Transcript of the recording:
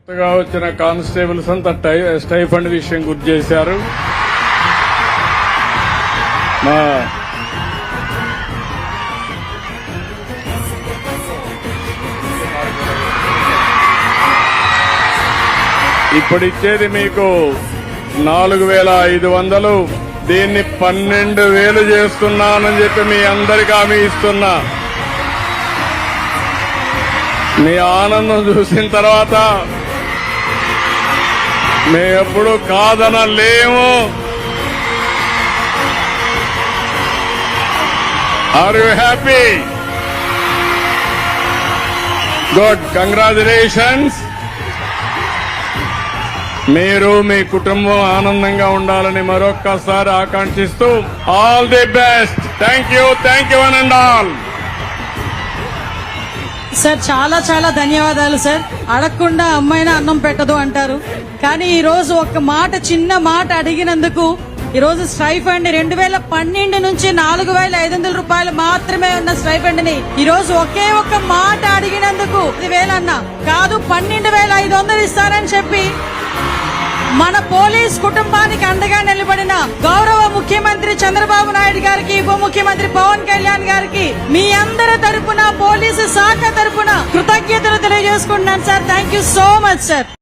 కొత్తగా వచ్చిన కానిస్టేబుల్స్ అంతా స్టైఫండ్ విషయం గుర్తు చేశారు. ఇప్పుడు ఇచ్చేది మీకు 4,500, దీన్ని 12,000 చేస్తున్నానని చెప్పి మీ అందరికీ హామీ ఇస్తున్నా. మీ ఆనందం చూసిన తర్వాత మేము ఎప్పుడు కాదనలేము. Are you happy? Good, congratulations. మీరు మీ కుటుంబం ఆనందంగా ఉండాలని మరొక్కసారి ఆకాంక్షిస్తూ all the best. Thank you one and all. Sir చాలా చాలా ధన్యవాదాలు సార్. అడగకుండా అమ్మాయినా అన్నం పెట్టదు అంటారు, కానీ ఈ రోజు ఒక మాట, చిన్న మాట అడిగినందుకు ఈ రోజు స్టైఫండ్ 2012 నుంచి 4,500 రూపాయలు మాత్రమే ఉన్న స్టైఫండ్ ని ఈ రోజు ఒకే ఒక్క మాట అడిగినందుకు 10,000 అన్నా కాదు 12,500 ఇస్తారని చెప్పి మన పోలీస్ కుటుంబానికి అండగా నిలబడిన గౌరవ ముఖ్యమంత్రి చంద్రబాబు నాయుడు గారికి, ఉప ముఖ్యమంత్రి పవన్ కళ్యాణ్ గారికి మీ అందరి తరపున, పోలీసు శాఖ తరపున కృతజ్ఞతలు తెలియజేసుకుంటున్నాను sir. Thank you so much sir.